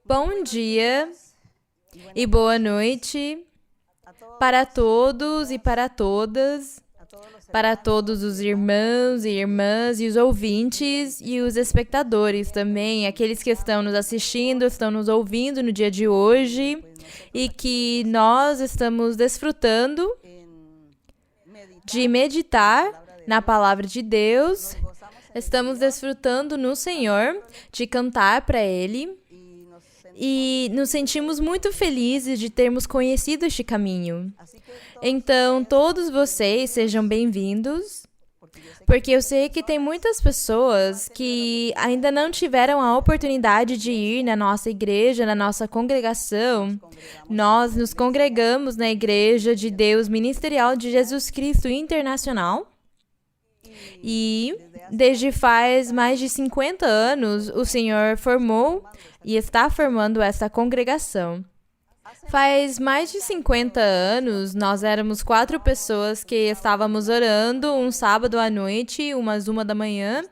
Bom dia e boa noite para todos e para todas, para todos os irmãos e irmãs e os ouvintes e os espectadores também, aqueles que estão nos assistindo, estão nos ouvindo no dia de hoje e que nós estamos desfrutando de meditar na palavra de Deus. Estamos desfrutando no Senhor, de cantar para Ele e nos sentimos muito felizes de termos conhecido este caminho. Então, todos vocês sejam bem-vindos, porque eu sei que tem muitas pessoas que ainda não tiveram a oportunidade de ir na nossa igreja, na nossa congregação. Nós nos congregamos na Igreja de Deus Ministerial de Jesus Cristo Internacional. E desde faz mais de 50 anos, o Senhor formou e está formando essa congregação. Faz mais de 50 anos, nós éramos 4 pessoas que estávamos orando um sábado à noite, umas 1 da manhã,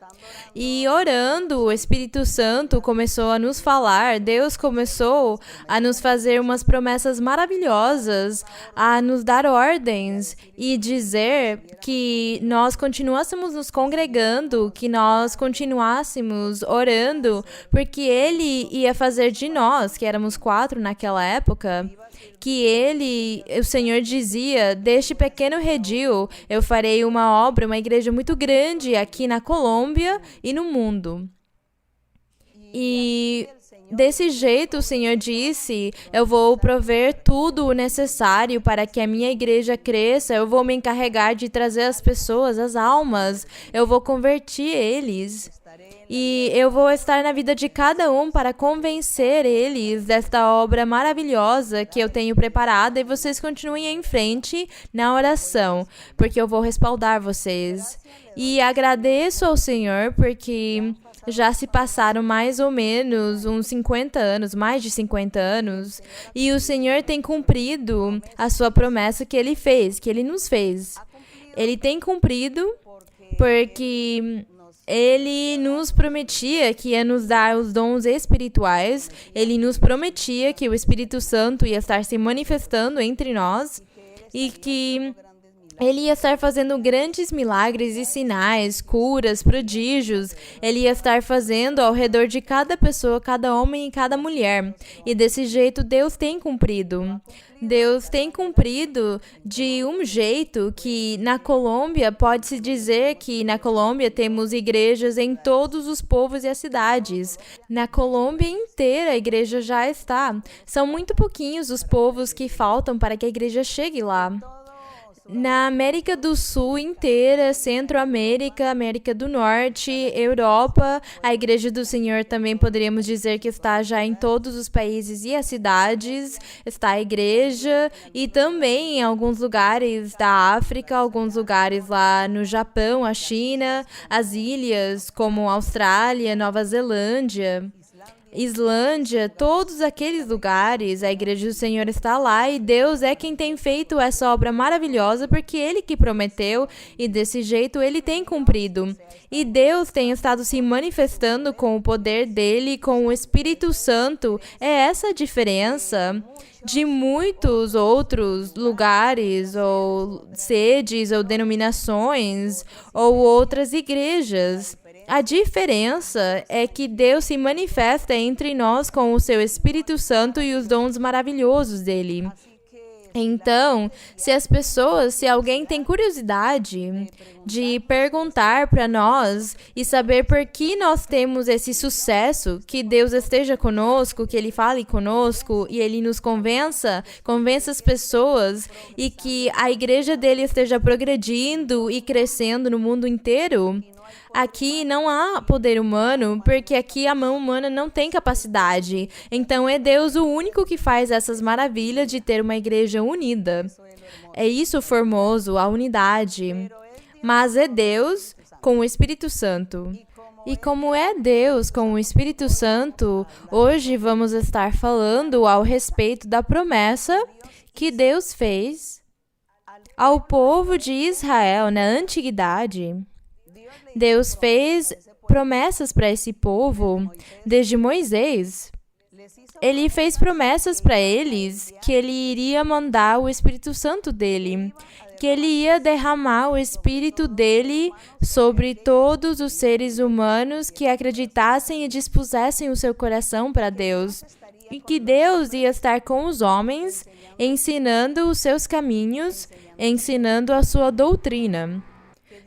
e orando, o Espírito Santo começou a nos falar, Deus começou a nos fazer umas promessas maravilhosas, a nos dar ordens e dizer que nós continuássemos nos congregando, que nós continuássemos orando, porque Ele ia fazer de nós, que éramos 4 naquela época, que o Senhor dizia, deste pequeno redil, eu farei uma obra, uma igreja muito grande aqui na Colômbia e no mundo. E desse jeito o Senhor disse, eu vou prover tudo o necessário para que a minha igreja cresça, eu vou me encarregar de trazer as pessoas, as almas, eu vou converter eles. E eu vou estar na vida de cada um para convencer eles desta obra maravilhosa que eu tenho preparada e vocês continuem em frente na oração, porque eu vou respaldar vocês. E agradeço ao Senhor porque já se passaram mais ou menos uns 50 anos, mais de 50 anos, e o Senhor tem cumprido a sua promessa que Ele fez, que Ele nos fez. Ele tem cumprido porque Ele nos prometia que ia nos dar os dons espirituais. Ele nos prometia que o Espírito Santo ia estar se manifestando entre nós e que Ele ia estar fazendo grandes milagres e sinais, curas, prodígios. Ele ia estar fazendo ao redor de cada pessoa, cada homem e cada mulher. E desse jeito Deus tem cumprido. Deus tem cumprido de um jeito que na Colômbia, pode-se dizer que na Colômbia temos igrejas em todos os povos e as cidades. Na Colômbia inteira a igreja já está. São muito pouquinhos os povos que faltam para que a igreja chegue lá. Na América do Sul inteira, Centro-América, América do Norte, Europa, a Igreja do Senhor também poderíamos dizer que está já em todos os países e as cidades, está a igreja, e também em alguns lugares da África, alguns lugares lá no Japão, a China, as ilhas como Austrália, Nova Zelândia, Islândia, todos aqueles lugares, a Igreja do Senhor está lá e Deus é quem tem feito essa obra maravilhosa porque Ele que prometeu e desse jeito Ele tem cumprido. E Deus tem estado se manifestando com o poder dEle, com o Espírito Santo. É essa a diferença de muitos outros lugares, ou sedes, ou denominações, ou outras igrejas. A diferença é que Deus se manifesta entre nós com o seu Espírito Santo e os dons maravilhosos dele. Então, se alguém tem curiosidade de perguntar para nós e saber por que nós temos esse sucesso, que Deus esteja conosco, que Ele fale conosco e Ele nos convença as pessoas e que a igreja dele esteja progredindo e crescendo no mundo inteiro, aqui não há poder humano, porque aqui a mão humana não tem capacidade. Então é Deus o único que faz essas maravilhas de ter uma igreja unida. É isso formoso, a unidade. Mas é Deus com o Espírito Santo. E como é Deus com o Espírito Santo, hoje vamos estar falando ao respeito da promessa que Deus fez ao povo de Israel na antiguidade. Deus fez promessas para esse povo desde Moisés. Ele fez promessas para eles que ele iria mandar o Espírito Santo dele, que ele ia derramar o Espírito dele sobre todos os seres humanos que acreditassem e dispusessem o seu coração para Deus, e que Deus ia estar com os homens, ensinando os seus caminhos, ensinando a sua doutrina.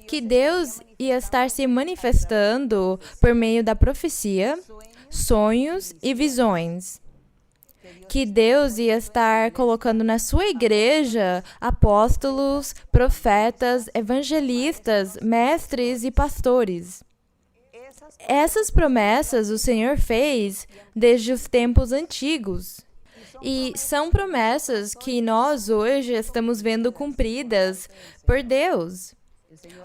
Que Deus ia estar se manifestando por meio da profecia, sonhos e visões. Que Deus ia estar colocando na sua igreja apóstolos, profetas, evangelistas, mestres e pastores. Essas promessas o Senhor fez desde os tempos antigos. E são promessas que nós hoje estamos vendo cumpridas por Deus.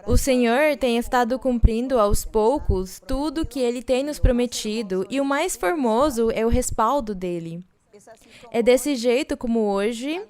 O Senhor tem estado cumprindo aos poucos tudo que Ele tem nos prometido, e o mais formoso é o respaldo dele. É desse jeito como hoje,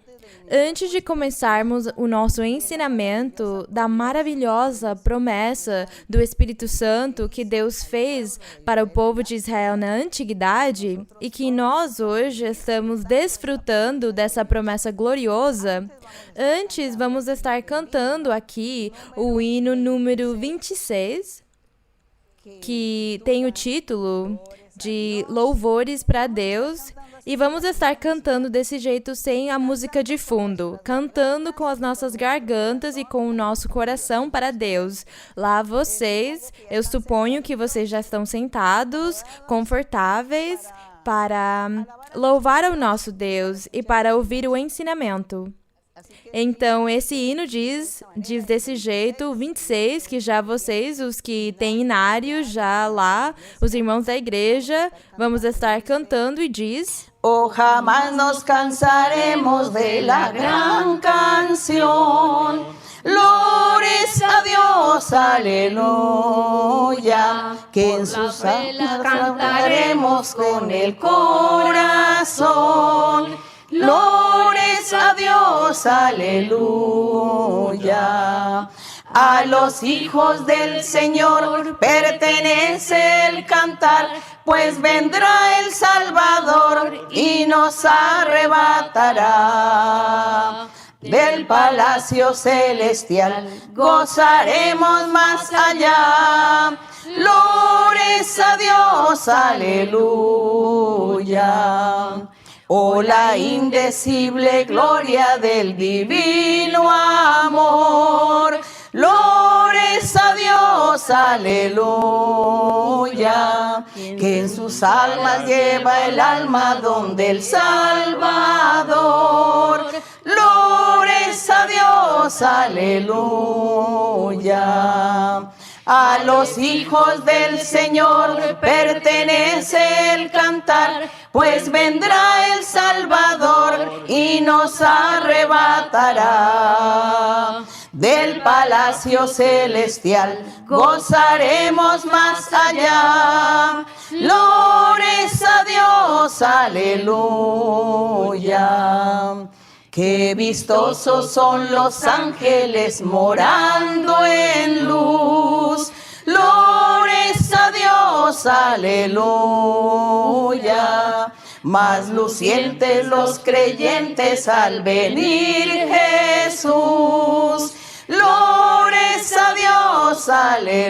antes de começarmos o nosso ensinamento da maravilhosa promessa do Espírito Santo que Deus fez para o povo de Israel na antiguidade, e que nós hoje estamos desfrutando dessa promessa gloriosa, antes vamos estar cantando aqui o hino número 26, que tem o título de Louvores para Deus. E vamos estar cantando desse jeito sem a música de fundo, cantando com as nossas gargantas e com o nosso coração para Deus. Lá vocês, eu suponho que vocês já estão sentados, confortáveis, para louvar ao nosso Deus e para ouvir o ensinamento. Então, esse hino diz desse jeito, 26, que já vocês, os que têm inário, já lá, os irmãos da igreja, vamos estar cantando e diz: Oh, jamás nos cansaremos de la gran canción. Glories a Dios, aleluya, que en sus alas cantaremos con el corazón. Glories a Dios, aleluya. A los hijos del Señor pertenece el cantar, pues vendrá el Salvador y nos arrebatará. Del palacio celestial gozaremos más allá. Glories a Dios, aleluya. Oh, la indecible gloria del divino amor. Glories a Dios, aleluya, que en sus almas lleva el alma donde el Salvador. Glories a Dios, aleluya. A los hijos del Señor pertenece el cantar, pues vendrá el Salvador y nos arrebatará. Del palacio celestial gozaremos más allá. Glories a Dios, aleluya. Qué vistosos son los ángeles morando en luz. Glories a Dios, aleluya. Más lucientes los creyentes al venir Jesús. Glories a Dios, aleluya.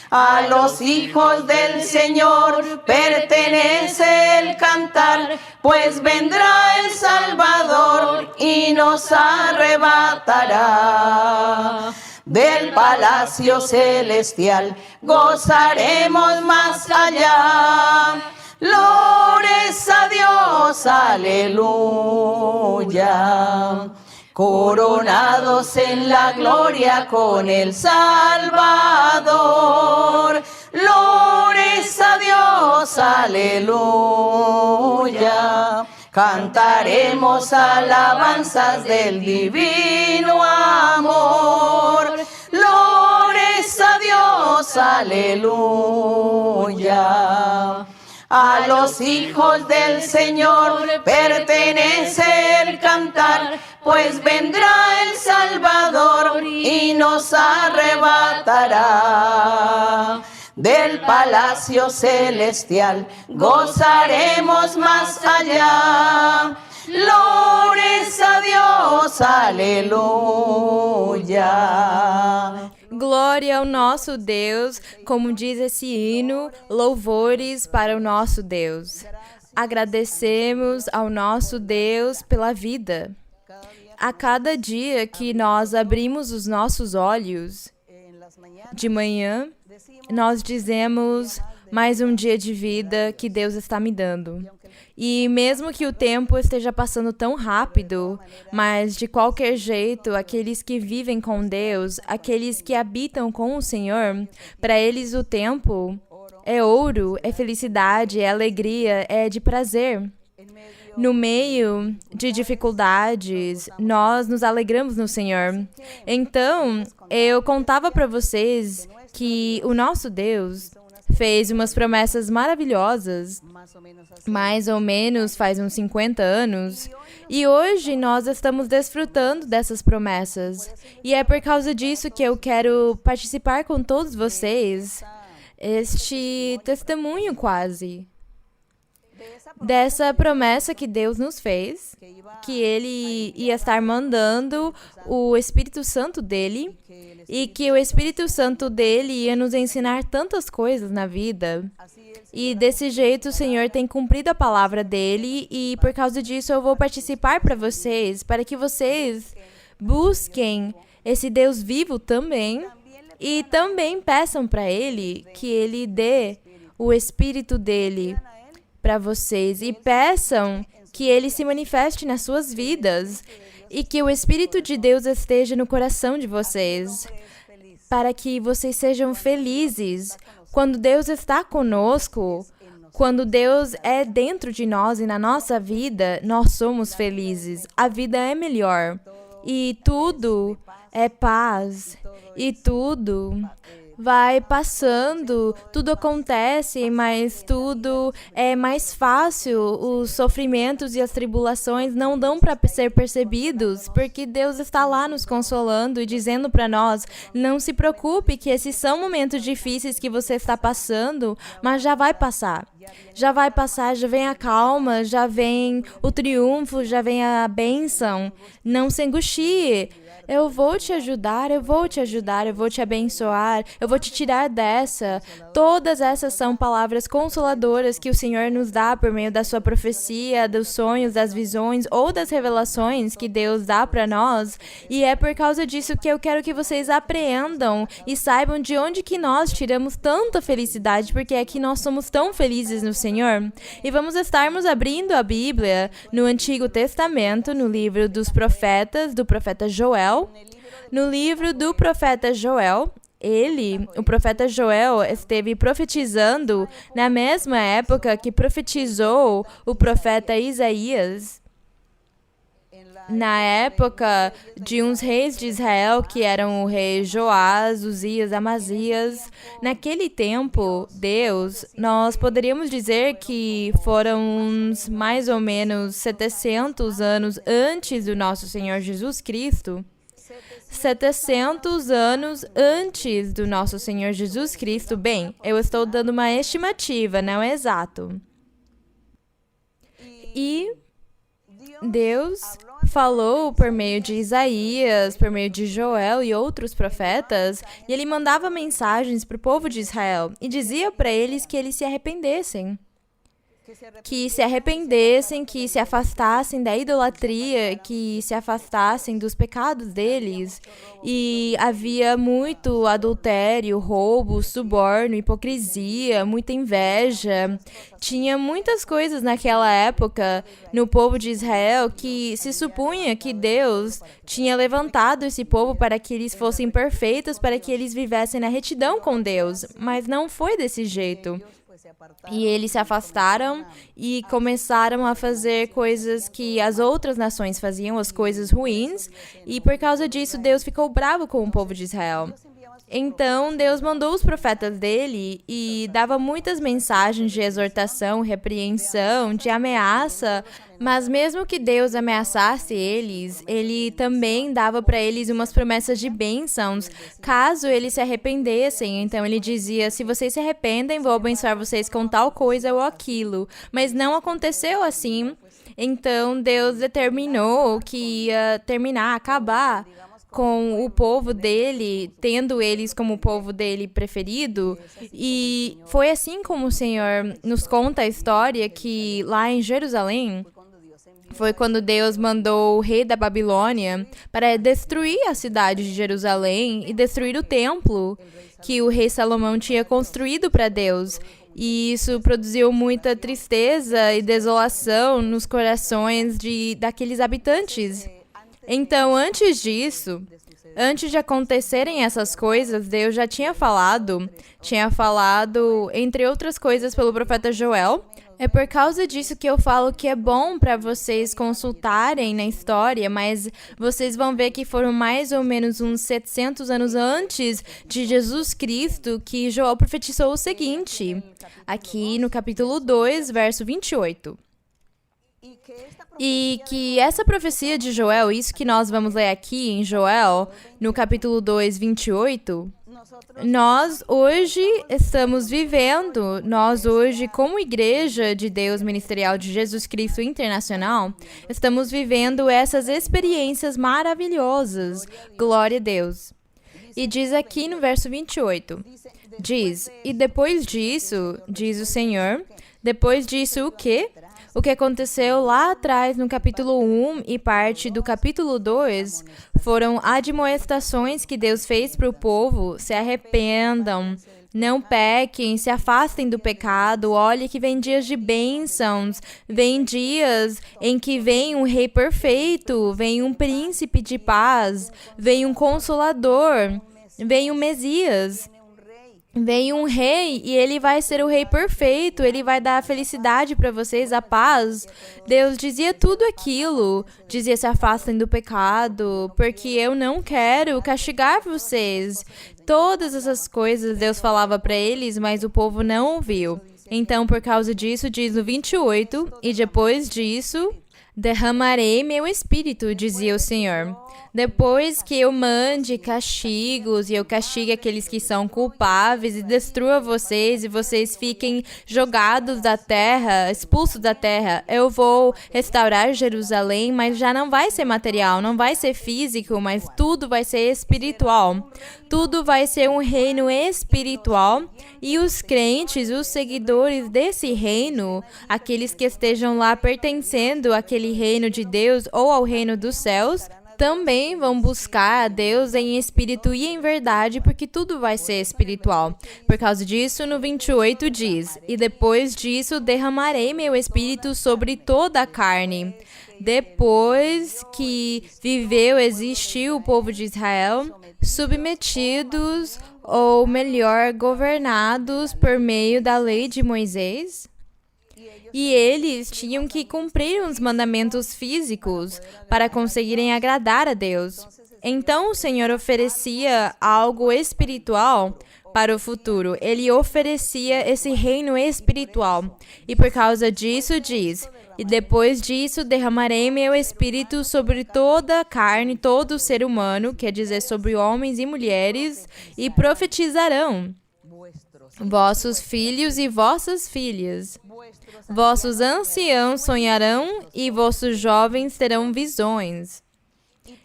A los hijos del Señor pertenece el cantar, pues vendrá el Salvador y nos arrebatará. Del palacio celestial gozaremos más allá. Glories a Dios, aleluya. Coronados en la gloria con el Salvador. Glories a Dios, aleluya. Cantaremos alabanzas del divino amor. Glories a Dios, aleluya. A los hijos del Señor pertenece el cantar, pues vendrá el Salvador y nos arrebatará. del palacio celestial, gozaremos más allá. Glorias a Dios, aleluya. Glória ao nosso Deus, como diz esse hino, louvores para o nosso Deus. Agradecemos ao nosso Deus pela vida. A cada dia que nós abrimos os nossos olhos, de manhã, nós dizemos mais um dia de vida que Deus está me dando. E mesmo que o tempo esteja passando tão rápido, mas de qualquer jeito, aqueles que vivem com Deus, aqueles que habitam com o Senhor, para eles o tempo é ouro, é felicidade, é alegria, é de prazer. No meio de dificuldades, nós nos alegramos no Senhor. Então, eu contava para vocês que o nosso Deus fez umas promessas maravilhosas, mais ou menos faz uns 50 anos, e hoje nós estamos desfrutando dessas promessas. E é por causa disso que eu quero participar com todos vocês, este testemunho quase, dessa promessa que Deus nos fez, que Ele ia estar mandando o Espírito Santo dele, e que o Espírito Santo dele ia nos ensinar tantas coisas na vida. E desse jeito o Senhor tem cumprido a palavra dele, e por causa disso eu vou participar para vocês, para que vocês busquem esse Deus vivo também, e também peçam para Ele que Ele dê o Espírito dele para vocês, e peçam que Ele se manifeste nas suas vidas, e que o Espírito de Deus esteja no coração de vocês, para que vocês sejam felizes. Quando Deus está conosco, quando Deus é dentro de nós e na nossa vida, nós somos felizes. A vida é melhor, e tudo é paz, e tudo vai passando, tudo acontece, mas tudo é mais fácil. Os sofrimentos e as tribulações não dão para ser percebidos, porque Deus está lá nos consolando e dizendo para nós: não se preocupe, que esses são momentos difíceis que você está passando, mas já vai passar. Já vai passar, já vem a calma, já vem o triunfo, já vem a bênção. Não se angustie. Eu vou te ajudar, eu vou te ajudar, eu vou te abençoar, eu vou te tirar dessa. Todas essas são palavras consoladoras que o Senhor nos dá por meio da sua profecia, dos sonhos, das visões ou das revelações que Deus dá para nós. E é por causa disso que eu quero que vocês aprendam e saibam de onde que nós tiramos tanta felicidade, porque é que nós somos tão felizes no Senhor. E vamos estarmos abrindo a Bíblia no Antigo Testamento, no livro dos profetas, do profeta Joel. No livro do profeta Joel, o profeta Joel, esteve profetizando na mesma época que profetizou o profeta Isaías. Na época de uns reis de Israel, que eram o rei Joás, Uzias, Amazias. Naquele tempo, Deus, nós poderíamos dizer que foram uns mais ou menos 700 anos antes do nosso Senhor Jesus Cristo. 700 anos antes do nosso Senhor Jesus Cristo. Bem, eu estou dando uma estimativa, não é exato. E Deus falou por meio de Isaías, por meio de Joel e outros profetas, e Ele mandava mensagens para o povo de Israel e dizia para eles que eles se arrependessem. Que se arrependessem, que se afastassem da idolatria, que se afastassem dos pecados deles. E havia muito adultério, roubo, suborno, hipocrisia, muita inveja. Tinha muitas coisas naquela época no povo de Israel que se supunha que Deus tinha levantado esse povo para que eles fossem perfeitos, para que eles vivessem na retidão com Deus. Mas não foi desse jeito. E eles se afastaram e começaram a fazer coisas que as outras nações faziam, as coisas ruins. E por causa disso, Deus ficou bravo com o povo de Israel. Então, Deus mandou os profetas dele e dava muitas mensagens de exortação, repreensão, de ameaça, mas mesmo que Deus ameaçasse eles, ele também dava para eles umas promessas de bênçãos, caso eles se arrependessem. Então, ele dizia, se vocês se arrependem, vou abençoar vocês com tal coisa ou aquilo. Mas não aconteceu assim. Então, Deus determinou que ia terminar, acabar com o povo dele, tendo eles como o povo dele preferido. E foi assim como o Senhor nos conta a história, que lá em Jerusalém, foi quando Deus mandou o rei da Babilônia para destruir a cidade de Jerusalém e destruir o templo que o rei Salomão tinha construído para Deus. E isso produziu muita tristeza e desolação nos corações daqueles habitantes. Então, antes disso, antes de acontecerem essas coisas, Deus já tinha falado, entre outras coisas, pelo profeta Joel. É por causa disso que eu falo que é bom para vocês consultarem na história, mas vocês vão ver que foram mais ou menos uns 700 anos antes de Jesus Cristo que Joel profetizou o seguinte, aqui no capítulo 2, verso 28. E que essa profecia de Joel, isso que nós vamos ler aqui em Joel, no capítulo 2, 28, nós hoje como Igreja de Deus Ministerial de Jesus Cristo Internacional, estamos vivendo essas experiências maravilhosas. Glória a Deus. E diz aqui no verso 28, diz, e depois disso, diz o Senhor, depois disso o quê? O que aconteceu lá atrás no capítulo 1 e parte do capítulo 2 foram admoestações que Deus fez para o povo, se arrependam, não pequem, se afastem do pecado, olhe que vem dias de bênçãos, vem dias em que vem um rei perfeito, vem um príncipe de paz, vem um consolador, vem um Messias. Vem um rei e ele vai ser o rei perfeito, ele vai dar a felicidade para vocês, a paz. Deus dizia tudo aquilo, dizia se afastem do pecado, porque eu não quero castigar vocês. Todas essas coisas Deus falava para eles, mas o povo não ouviu. Então, por causa disso, diz no 28, e depois disso, derramarei meu espírito, dizia o Senhor. Depois que eu mande castigos e eu castigue aqueles que são culpáveis e destrua vocês e vocês fiquem jogados da terra, expulsos da terra, eu vou restaurar Jerusalém, mas já não vai ser material, não vai ser físico, mas tudo vai ser espiritual. Tudo vai ser um reino espiritual e os crentes, os seguidores desse reino, aqueles que estejam lá pertencendo àquele reino de Deus ou ao reino dos céus, também vão buscar a Deus em espírito e em verdade, porque tudo vai ser espiritual. Por causa disso, no 28 diz, e depois disso derramarei meu espírito sobre toda a carne. Depois que existiu o povo de Israel, submetidos, ou melhor, governados por meio da lei de Moisés, e eles tinham que cumprir os mandamentos físicos para conseguirem agradar a Deus. Então o Senhor oferecia algo espiritual para o futuro. Ele oferecia esse reino espiritual. E por causa disso diz, e depois disso derramarei meu espírito sobre toda a carne, todo o ser humano, quer dizer, sobre homens e mulheres, e profetizarão. Vossos filhos e vossas filhas, vossos anciãos sonharão e vossos jovens terão visões.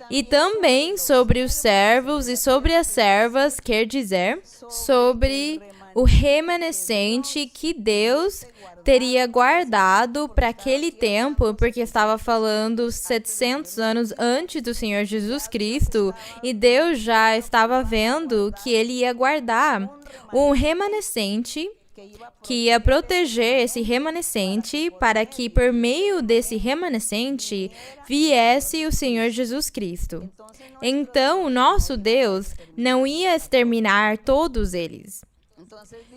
E também sobre os servos e sobre as servas, quer dizer, sobre o remanescente que Deus teria guardado para aquele tempo, porque estava falando 700 anos antes do Senhor Jesus Cristo, e Deus já estava vendo que ele ia guardar um remanescente que ia proteger esse remanescente para que por meio desse remanescente viesse o Senhor Jesus Cristo. Então, o nosso Deus não ia exterminar todos eles.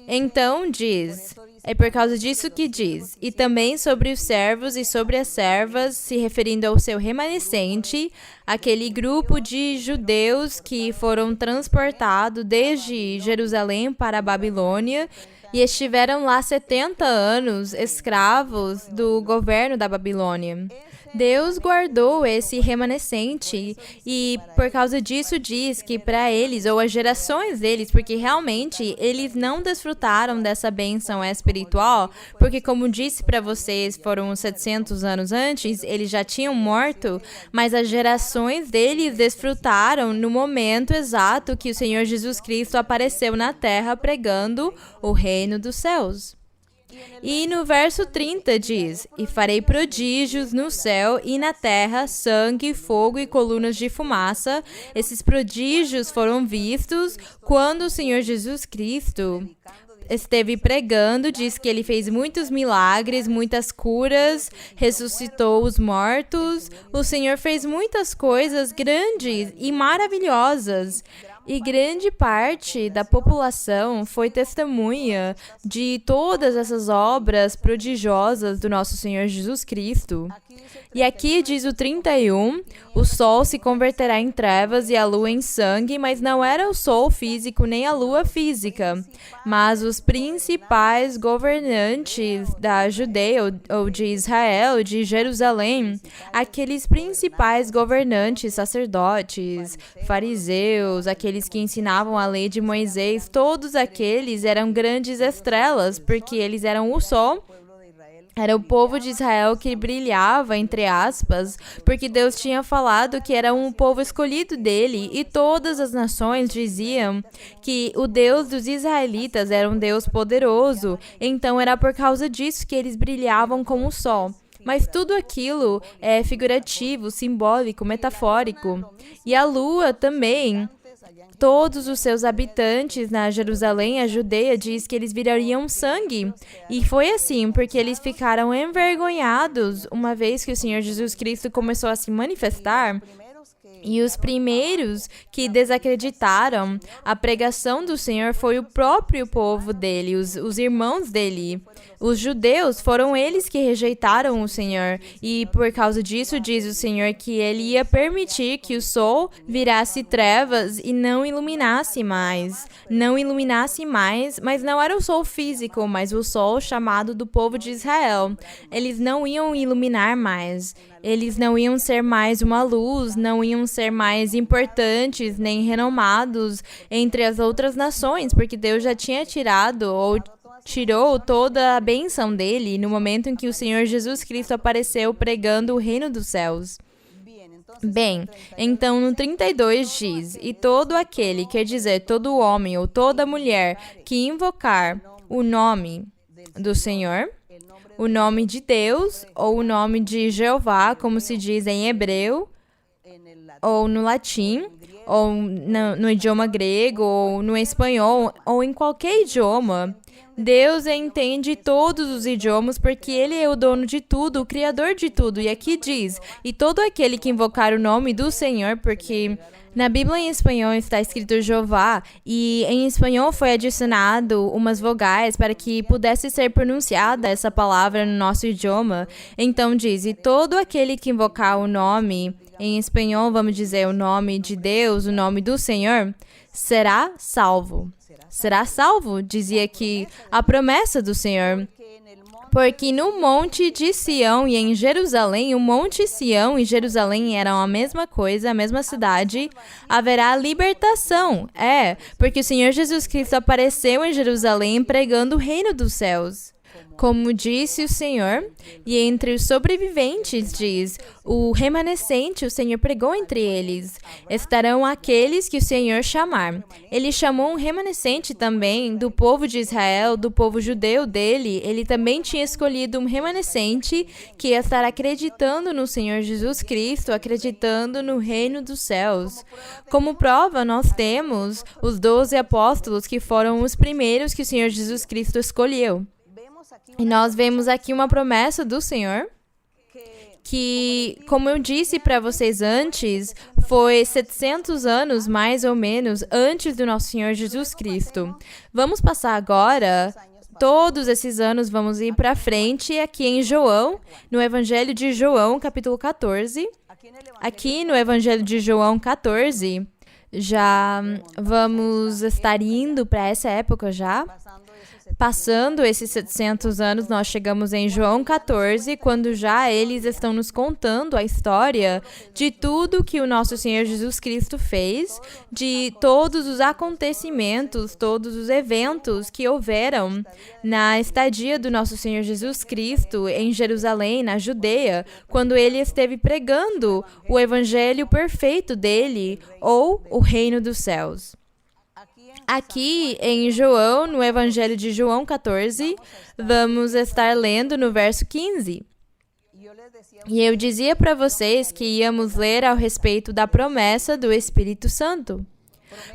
Então diz, É por causa disso que diz, e também sobre os servos e sobre as servas, se referindo ao seu remanescente, aquele grupo de judeus que foram transportados desde Jerusalém para a Babilônia e estiveram lá 70 anos escravos do governo da Babilônia. Deus guardou esse remanescente e por causa disso diz que para eles, ou as gerações deles, porque realmente eles não desfrutaram dessa bênção espiritual, porque como disse para vocês, foram 700 anos antes, eles já tinham morto, mas as gerações deles desfrutaram no momento exato que o Senhor Jesus Cristo apareceu na terra pregando o reino dos céus. E no verso 30 diz, e farei prodígios no céu e na terra, sangue, fogo e colunas de fumaça. Esses prodígios foram vistos quando o Senhor Jesus Cristo esteve pregando, diz que ele fez muitos milagres, muitas curas, ressuscitou os mortos. O Senhor fez muitas coisas grandes e maravilhosas. E grande parte da população foi testemunha de todas essas obras prodigiosas do nosso Senhor Jesus Cristo. E aqui diz o 31, o sol se converterá em trevas e a lua em sangue, mas não era o sol físico nem a lua física, mas os principais governantes da Judeia ou de Israel, de Jerusalém, aqueles principais governantes, sacerdotes, fariseus, aqueles que ensinavam a lei de Moisés, todos aqueles eram grandes estrelas, porque eles eram o sol. Era o povo de Israel que brilhava, entre aspas, porque Deus tinha falado que era um povo escolhido dele, e todas as nações diziam que o Deus dos israelitas era um Deus poderoso, então era por causa disso que eles brilhavam como o sol. Mas tudo aquilo é figurativo, simbólico, metafórico. E a lua também. Todos os seus habitantes na Jerusalém, a Judeia, diz que eles virariam sangue. E foi assim, porque eles ficaram envergonhados uma vez que o Senhor Jesus Cristo começou a se manifestar. E os primeiros que desacreditaram a pregação do Senhor foi o próprio povo dele, os irmãos dele. Os judeus foram eles que rejeitaram o Senhor. E por causa disso diz o Senhor que ele ia permitir que o sol virasse trevas e não iluminasse mais. Não iluminasse mais, mas não era o sol físico, mas o sol chamado do povo de Israel. Eles não iam iluminar mais. Eles não iam ser mais uma luz, não iam ser mais importantes nem renomados entre as outras nações, porque Deus já tinha tirou toda a bênção dele no momento em que o Senhor Jesus Cristo apareceu pregando o reino dos céus. Bem, então no 32 diz, e todo aquele, quer dizer, todo homem ou toda mulher que invocar o nome do Senhor, o nome de Deus ou o nome de Jeová, como se diz em hebreu, ou no latim, ou no idioma grego, ou no espanhol, ou em qualquer idioma. Deus entende todos os idiomas porque Ele é o dono de tudo, o Criador de tudo. E aqui diz, e todo aquele que invocar o nome do Senhor, porque na Bíblia em espanhol está escrito Jeová, e em espanhol foi adicionado umas vogais para que pudesse ser pronunciada essa palavra no nosso idioma. Então diz, e todo aquele que invocar o nome, em espanhol vamos dizer o nome de Deus, o nome do Senhor, será salvo. Será salvo, dizia aqui a promessa do Senhor. Porque no monte de Sião e em Jerusalém, o monte Sião e Jerusalém eram a mesma coisa, a mesma cidade, haverá libertação. Porque o Senhor Jesus Cristo apareceu em Jerusalém pregando o reino dos céus. Como disse o Senhor, e entre os sobreviventes, diz, o remanescente, o Senhor pregou entre eles, estarão aqueles que o Senhor chamar. Ele chamou um remanescente também do povo de Israel, do povo judeu dele. Ele também tinha escolhido um remanescente que ia estar acreditando no Senhor Jesus Cristo, acreditando no reino dos céus. Como prova, nós temos os 12 apóstolos que foram os primeiros que o Senhor Jesus Cristo escolheu. E nós vemos aqui uma promessa do Senhor, que, como eu disse para vocês antes, foi 700 anos, mais ou menos, antes do nosso Senhor Jesus Cristo. Vamos passar agora todos esses anos vamos ir para frente aqui em João, no Evangelho de João, capítulo 14. Aqui no Evangelho de João 14, já vamos estar indo para essa época já. Passando esses 700 anos, nós chegamos em João 14, quando já eles estão nos contando a história de tudo que o nosso Senhor Jesus Cristo fez, de todos os acontecimentos, todos os eventos que houveram na estadia do nosso Senhor Jesus Cristo em Jerusalém, na Judeia, quando ele esteve pregando o evangelho perfeito dele, ou o reino dos céus. Aqui em João, no Evangelho de João 14, vamos estar lendo no verso 15. E eu dizia para vocês que íamos ler ao respeito da promessa do Espírito Santo.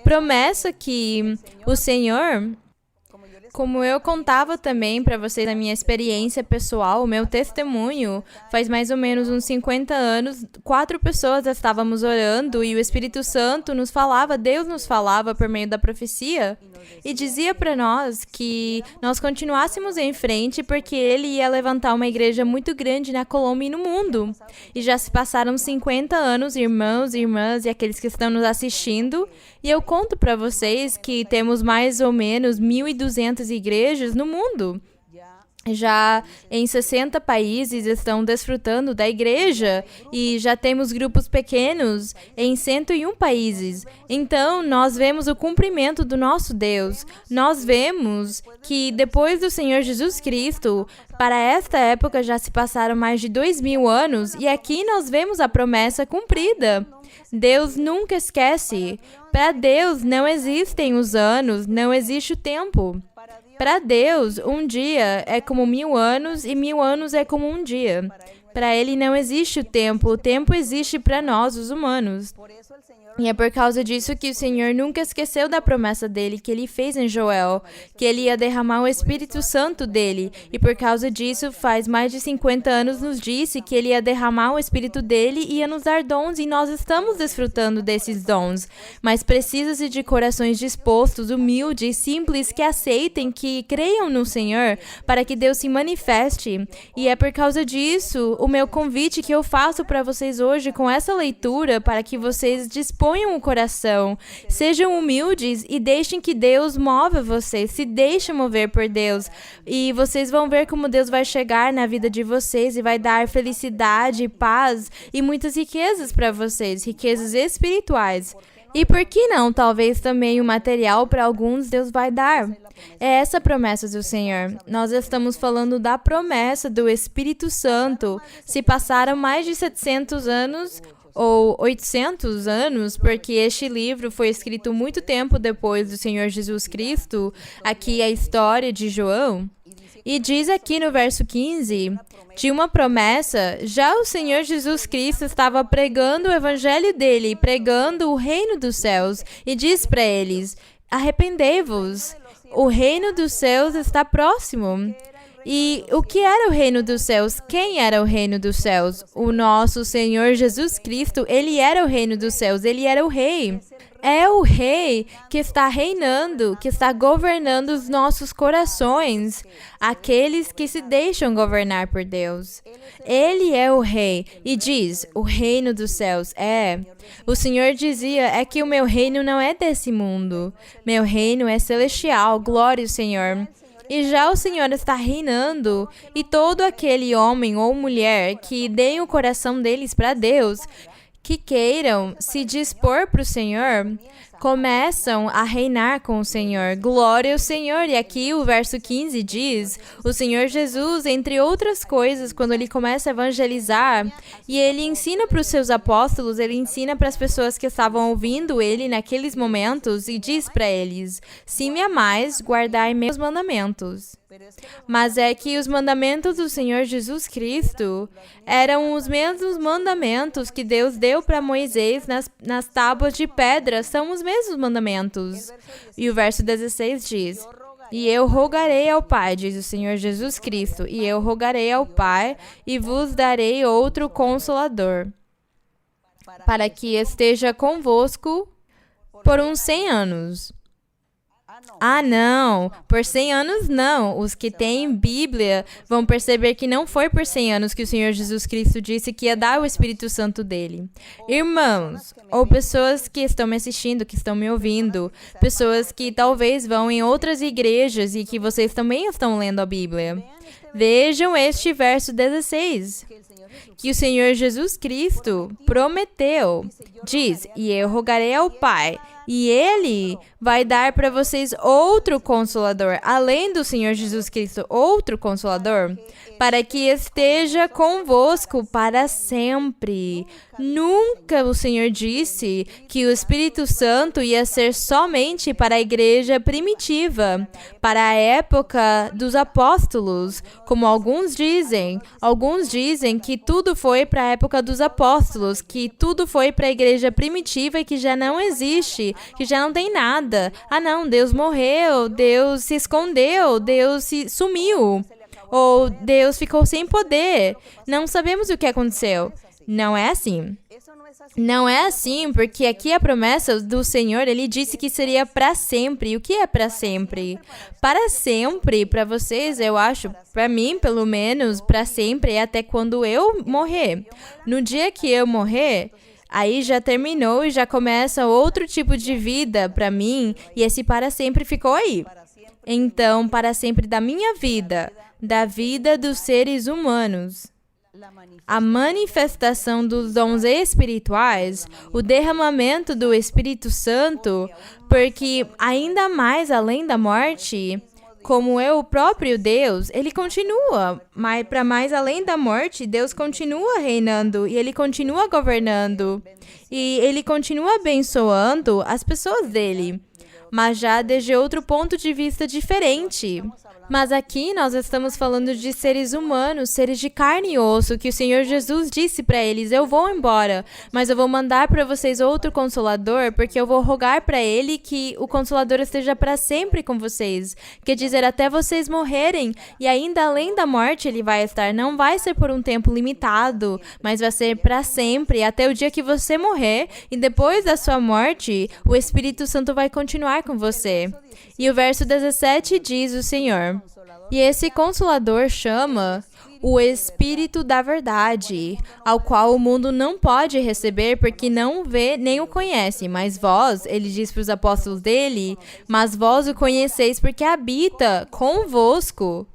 Promessa que o Senhor, como eu contava também para vocês a minha experiência pessoal, o meu testemunho, faz mais ou menos uns 50 anos, 4 pessoas estávamos orando e o Espírito Santo nos falava, Deus nos falava por meio da profecia e dizia para nós que nós continuássemos em frente porque Ele ia levantar uma igreja muito grande na Colômbia e no mundo. E já se passaram 50 anos, irmãos e irmãs e aqueles que estão nos assistindo, e eu conto para vocês que temos mais ou menos 1.200 igrejas no mundo. Já em 60 países estão desfrutando da igreja e já temos grupos pequenos em 101 países. Então, nós vemos o cumprimento do nosso Deus. Nós vemos que depois do Senhor Jesus Cristo, para esta época já se passaram mais de 2.000 anos e aqui nós vemos a promessa cumprida. Deus nunca esquece. Para Deus não existem os anos, não existe o tempo. Para Deus, um dia é como 1.000 anos e 1.000 anos é como um dia. Para Ele não existe o tempo existe para nós, os humanos. E é por causa disso que o Senhor nunca esqueceu da promessa dele que ele fez em Joel, que ele ia derramar o Espírito Santo dele. E por causa disso, faz mais de 50 anos nos disse que ele ia derramar o Espírito dele e ia nos dar dons, e nós estamos desfrutando desses dons. Mas precisa-se de corações dispostos, humildes, simples, que aceitem, que creiam no Senhor, para que Deus se manifeste. E é por causa disso, o meu convite que eu faço para vocês hoje com essa leitura, para que vocês disponham o coração, sejam humildes e deixem que Deus mova vocês, se deixem mover por Deus. E vocês vão ver como Deus vai chegar na vida de vocês e vai dar felicidade, paz e muitas riquezas para vocês, riquezas espirituais. E por que não, talvez também o material para alguns Deus vai dar. É essa a promessa do Senhor. Nós estamos falando da promessa do Espírito Santo. Se passaram mais de 700 anos ou 800 anos, porque este livro foi escrito muito tempo depois do Senhor Jesus Cristo, aqui a história de João. E diz aqui no verso 15, de uma promessa, já o Senhor Jesus Cristo estava pregando o evangelho dele, pregando o reino dos céus, e diz para eles, arrependei-vos, o reino dos céus está próximo. E o que era o reino dos céus? Quem era o reino dos céus? O nosso Senhor Jesus Cristo, ele era o reino dos céus, ele era o rei. É o rei que está reinando, que está governando os nossos corações, aqueles que se deixam governar por Deus. Ele é o rei e diz, o reino dos céus é. O Senhor dizia, é que o meu reino não é desse mundo. Meu reino é celestial, glória ao Senhor. E já o Senhor está reinando, e todo aquele homem ou mulher que deem o coração deles para Deus, que queiram se dispor para o Senhor, começam a reinar com o Senhor. Glória ao Senhor! E aqui o verso 15 diz, o Senhor Jesus, entre outras coisas, quando ele começa a evangelizar, e ele ensina para os seus apóstolos, ele ensina para as pessoas que estavam ouvindo ele naqueles momentos, e diz para eles, se me amais, guardai meus mandamentos. Mas é que os mandamentos do Senhor Jesus Cristo eram os mesmos mandamentos que Deus deu para Moisés nas tábuas de pedra, são os mesmos mandamentos. E o verso 16 diz, e eu rogarei ao Pai, diz o Senhor Jesus Cristo, e eu rogarei ao Pai e vos darei outro Consolador, para que esteja convosco por uns 100 anos. Ah, não, por 100 anos não. Os que têm Bíblia vão perceber que não foi por 100 anos que o Senhor Jesus Cristo disse que ia dar o Espírito Santo dele. Irmãos, ou pessoas que estão me assistindo, que estão me ouvindo, pessoas que talvez vão em outras igrejas e que vocês também estão lendo a Bíblia. Vejam este verso 16. Que o Senhor Jesus Cristo prometeu. Diz, e eu rogarei ao Pai, e Ele vai dar para vocês outro Consolador, além do Senhor Jesus Cristo, outro Consolador, para que esteja convosco para sempre. Nunca o Senhor disse que o Espírito Santo ia ser somente para a igreja primitiva, para a época dos apóstolos, como alguns dizem. Alguns dizem que tudo foi para a época dos apóstolos, que tudo foi para a igreja primitiva e que já não existe, que já não tem nada. Ah, não, Deus morreu, Deus se escondeu, Deus se sumiu, ou Deus ficou sem poder. Não sabemos o que aconteceu. Não é assim. Não é assim, porque aqui a promessa do Senhor, Ele disse que seria para sempre. E o que é para sempre? Para sempre, para vocês, eu acho, para mim, pelo menos, para sempre é até quando eu morrer. No dia que eu morrer, aí já terminou e já começa outro tipo de vida para mim, e esse para sempre ficou aí. Então, para sempre da minha vida, da vida dos seres humanos, a manifestação dos dons espirituais, o derramamento do Espírito Santo, porque ainda mais além da morte, como é o próprio Deus, Ele continua, mas para mais além da morte, Deus continua reinando e Ele continua governando e Ele continua abençoando as pessoas dele, mas já desde outro ponto de vista diferente. Mas aqui nós estamos falando de seres humanos, seres de carne e osso, que o Senhor Jesus disse para eles, eu vou embora, mas eu vou mandar para vocês outro Consolador, porque eu vou rogar para Ele que o Consolador esteja para sempre com vocês. Quer dizer, até vocês morrerem, e ainda além da morte Ele vai estar. Não vai ser por um tempo limitado, mas vai ser para sempre, até o dia que você morrer, e depois da sua morte, o Espírito Santo vai continuar com você. E o verso 17 diz o Senhor, e esse Consolador chama o Espírito da Verdade, ao qual o mundo não pode receber porque não o vê nem o conhece. Mas vós, ele diz para os apóstolos dele, mas vós o conheceis porque habita convosco.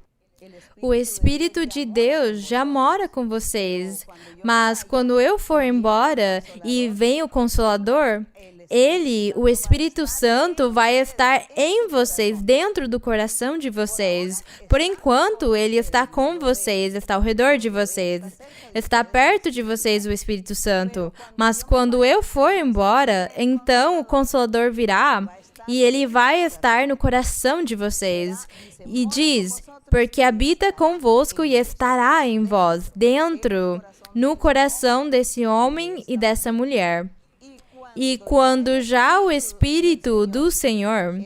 O Espírito de Deus já mora com vocês, mas quando eu for embora e vem o Consolador, Ele, o Espírito Santo, vai estar em vocês, dentro do coração de vocês. Por enquanto, Ele está com vocês, está ao redor de vocês, está perto de vocês o Espírito Santo. Mas quando eu for embora, então o Consolador virá e Ele vai estar no coração de vocês. E diz, porque habita convosco e estará em vós, dentro, no coração desse homem e dessa mulher. E quando já o Espírito do Senhor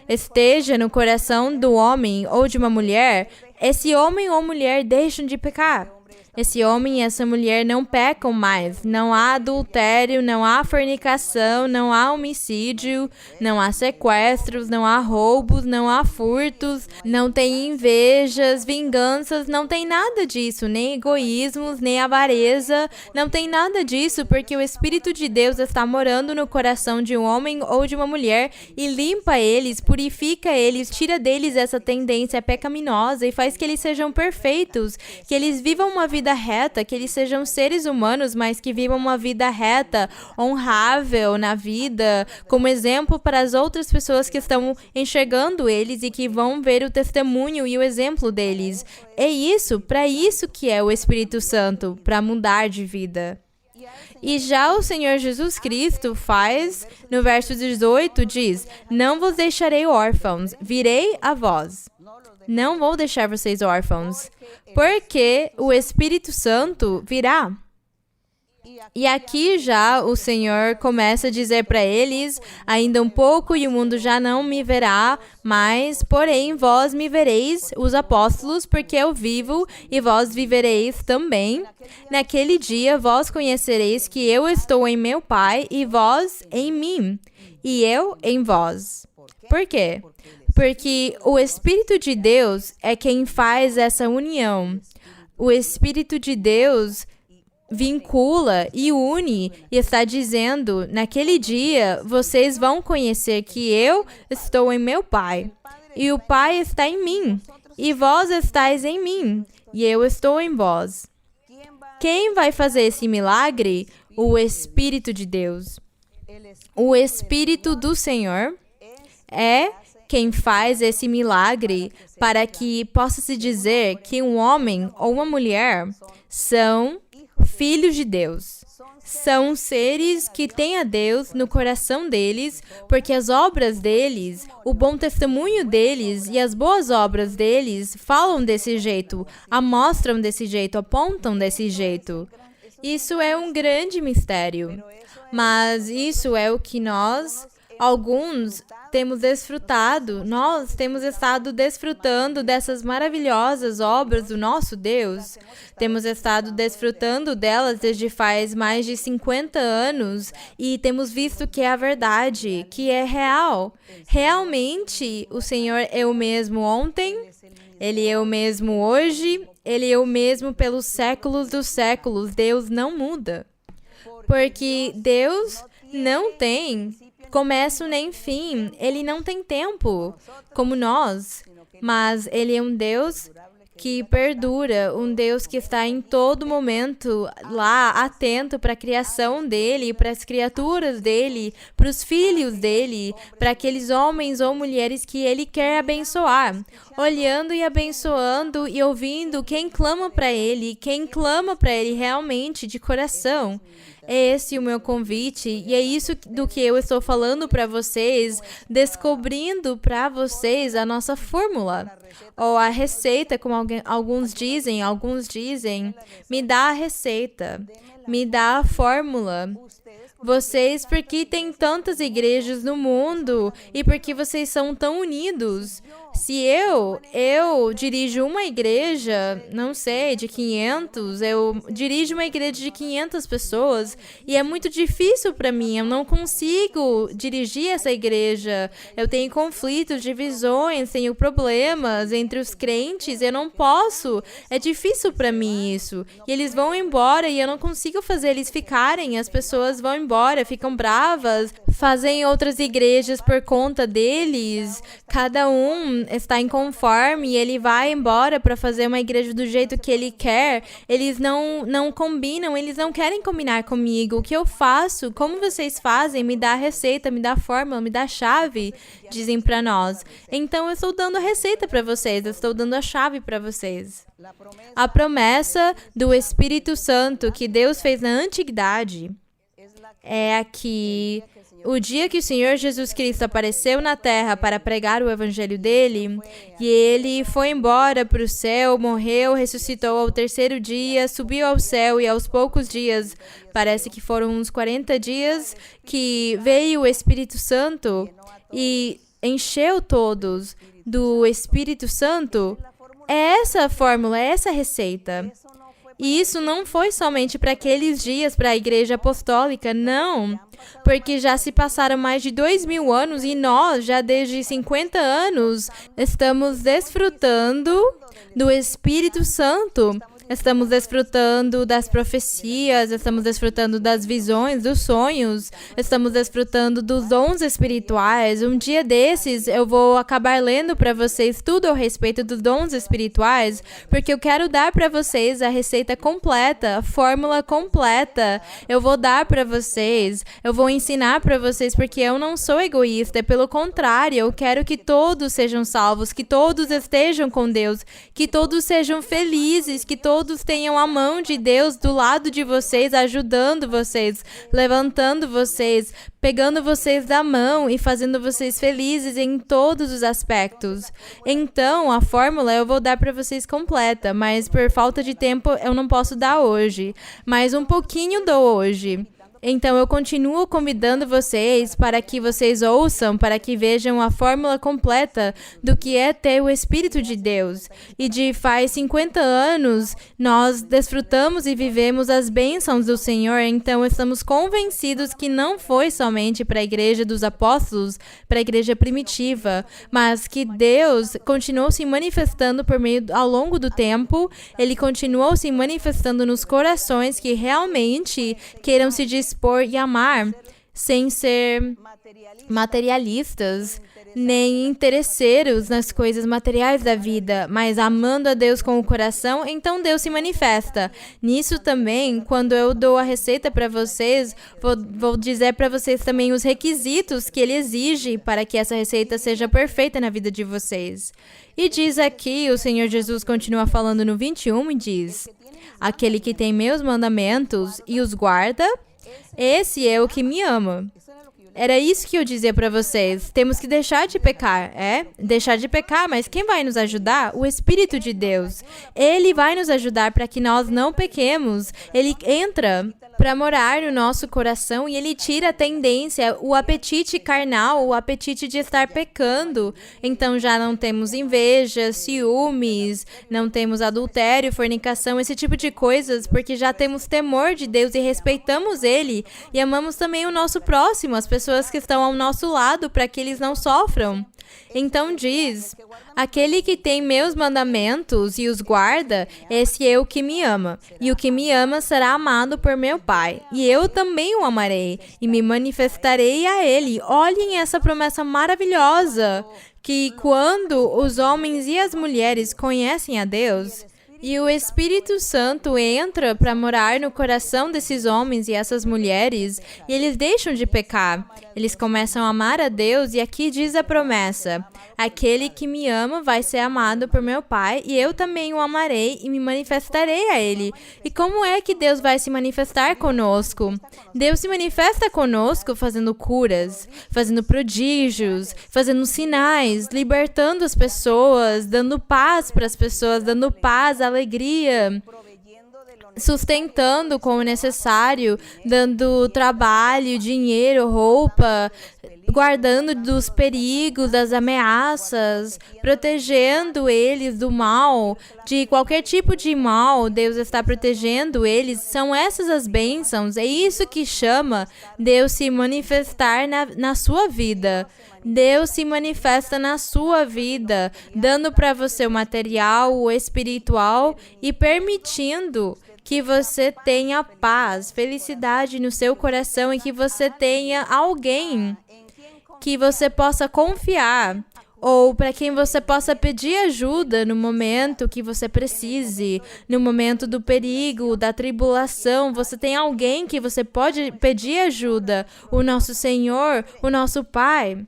esteja no coração do homem ou de uma mulher, esse homem ou mulher deixam de pecar. Esse homem e essa mulher não pecam mais. Não há adultério, não há fornicação, não há homicídio, não há sequestros, não há roubos, não há furtos, não tem invejas, vinganças, não tem nada disso, nem egoísmos, nem avareza, não tem nada disso, porque o Espírito de Deus está morando no coração de um homem ou de uma mulher e limpa eles, purifica eles, tira deles essa tendência pecaminosa e faz que eles sejam perfeitos, que eles vivam uma vida reta, que eles sejam seres humanos, mas que vivam uma vida reta, honrável na vida, como exemplo para as outras pessoas que estão enxergando eles e que vão ver o testemunho e o exemplo deles. É isso, para isso que é o Espírito Santo, para mudar de vida. E já o Senhor Jesus Cristo faz, no verso 18, diz, não vos deixarei órfãos, virei a vós. Não vou deixar vocês órfãos, porque o Espírito Santo virá. E aqui já o Senhor começa a dizer para eles, ainda um pouco e o mundo já não me verá, mas porém vós me vereis, os apóstolos, porque eu vivo e vós vivereis também. Naquele dia vós conhecereis que eu estou em meu Pai e vós em mim, e eu em vós. Por quê? Porque o Espírito de Deus é quem faz essa união. O Espírito de Deus vincula e une e está dizendo, naquele dia, vocês vão conhecer que eu estou em meu Pai, e o Pai está em mim, e vós estáis em mim, e eu estou em vós. Quem vai fazer esse milagre? O Espírito de Deus. O Espírito do Senhor é quem faz esse milagre para que possa se dizer que um homem ou uma mulher são filhos de Deus. São seres que têm a Deus no coração deles, porque as obras deles, o bom testemunho deles e as boas obras deles falam desse jeito, mostram desse jeito, apontam desse jeito. Isso é um grande mistério, mas isso é o que nós, alguns, temos desfrutado. Nós temos estado desfrutando dessas maravilhosas obras do nosso Deus. Temos estado desfrutando delas desde faz mais de 50 anos e temos visto que é a verdade, que é real. Realmente, o Senhor é o mesmo ontem, Ele é o mesmo hoje, Ele é o mesmo pelos séculos dos séculos. Deus não muda. Porque Deus não tem começo nem fim. Ele não tem tempo, como nós. Mas Ele é um Deus que perdura, um Deus que está em todo momento lá, atento para a criação dEle, para as criaturas dEle, para os filhos dEle, para aqueles homens ou mulheres que Ele quer abençoar, olhando e abençoando e ouvindo quem clama para Ele realmente de coração. É esse o meu convite e é isso do que eu estou falando para vocês, descobrindo para vocês a nossa fórmula, ou a receita, como alguns dizem, me dá a receita, me dá a fórmula. Vocês, por que tem tantas igrejas no mundo e por que vocês são tão unidos? Se eu dirijo uma igreja, não sei, de 500, eu dirijo uma igreja de 500 pessoas e é muito difícil para mim, eu não consigo dirigir essa igreja. Eu tenho conflitos, divisões, tenho problemas entre os crentes, eu não posso. É difícil para mim isso. E eles vão embora e eu não consigo fazer eles ficarem, as pessoas vão embora, ficam bravas, fazem outras igrejas por conta deles, cada um está inconforme e ele vai embora para fazer uma igreja do jeito que ele quer. Eles não combinam, eles não querem combinar comigo. O que eu faço? Como vocês fazem? Me dá a receita, me dá a fórmula, me dá a chave, dizem para nós. Então eu estou dando a receita para vocês, eu estou dando a chave para vocês. A promessa do Espírito Santo que Deus fez na antiguidade é aqui. O dia que o Senhor Jesus Cristo apareceu na terra para pregar o evangelho dele, e ele foi embora para o céu, morreu, ressuscitou ao terceiro dia, subiu ao céu e aos poucos dias, parece que foram uns 40 dias, que veio o Espírito Santo e encheu todos do Espírito Santo. É essa a fórmula, é essa a receita. E isso não foi somente para aqueles dias, para a Igreja Apostólica, não. Porque já se passaram mais de 2000 anos e nós, já desde 50 anos, estamos desfrutando do Espírito Santo. Estamos desfrutando das profecias, estamos desfrutando das visões, dos sonhos, estamos desfrutando dos dons espirituais. Um dia desses, eu vou acabar lendo para vocês tudo a respeito dos dons espirituais, porque eu quero dar para vocês a receita completa, a fórmula completa. Eu vou dar para vocês, eu vou ensinar para vocês, porque eu não sou egoísta, pelo contrário, eu quero que todos sejam salvos, que todos estejam com Deus, que todos sejam felizes, que todos tenham a mão de Deus do lado de vocês, ajudando vocês, levantando vocês, pegando vocês da mão e fazendo vocês felizes em todos os aspectos. Então, a fórmula eu vou dar para vocês completa, mas por falta de tempo eu não posso dar hoje. Mas um pouquinho dou hoje. Então, eu continuo convidando vocês para que vocês ouçam, para que vejam a fórmula completa do que é ter o Espírito de Deus. E faz 50 anos, nós desfrutamos e vivemos as bênçãos do Senhor, então estamos convencidos que não foi somente para a igreja dos apóstolos, para a igreja primitiva, mas que Deus continuou se manifestando ao longo do tempo, Ele continuou se manifestando nos corações que realmente queiram se dispor e amar, sem ser materialistas, nem interesseiros nas coisas materiais da vida, mas amando a Deus com o coração, então Deus se manifesta. Nisso também, quando eu dou a receita para vocês, vou dizer para vocês também os requisitos que Ele exige para que essa receita seja perfeita na vida de vocês. E diz aqui, o Senhor Jesus continua falando no 21 e diz: aquele que tem meus mandamentos e os guarda, esse é o que me ama. Era isso que eu dizia para vocês. Temos que deixar de pecar, Deixar de pecar, mas quem vai nos ajudar? O Espírito de Deus. Ele vai nos ajudar para que nós não pequemos. Ele entra para morar no nosso coração e Ele tira a tendência, o apetite carnal, o apetite de estar pecando. Então já não temos inveja, ciúmes, não temos adultério, fornicação, esse tipo de coisas, porque já temos temor de Deus e respeitamos Ele e amamos também o nosso próximo, as pessoas que estão ao nosso lado, para que eles não sofram. Então diz: aquele que tem meus mandamentos e os guarda, esse é o que me ama. E o que me ama será amado por meu Pai. E eu também o amarei e me manifestarei a ele. Olhem essa promessa maravilhosa, que quando os homens e as mulheres conhecem a Deus, e o Espírito Santo entra para morar no coração desses homens e essas mulheres, e eles deixam de pecar. Eles começam a amar a Deus, e aqui diz a promessa: aquele que me ama vai ser amado por meu Pai, e eu também o amarei e me manifestarei a ele. E como é que Deus vai se manifestar conosco? Deus se manifesta conosco fazendo curas, fazendo prodígios, fazendo sinais, libertando as pessoas, dando paz para as pessoas, dando paz, alegria, sustentando com o necessário, dando trabalho, dinheiro, roupa, guardando dos perigos, das ameaças, protegendo eles do mal, de qualquer tipo de mal. Deus está protegendo eles. São essas as bênçãos. É isso que chama Deus se manifestar na sua vida. Deus se manifesta na sua vida, dando para você o material, o espiritual e permitindo que você tenha paz, felicidade no seu coração e que você tenha alguém que você possa confiar ou para quem você possa pedir ajuda no momento que você precise, no momento do perigo, da tribulação. Você tem alguém que você pode pedir ajuda, o nosso Senhor, o nosso Pai.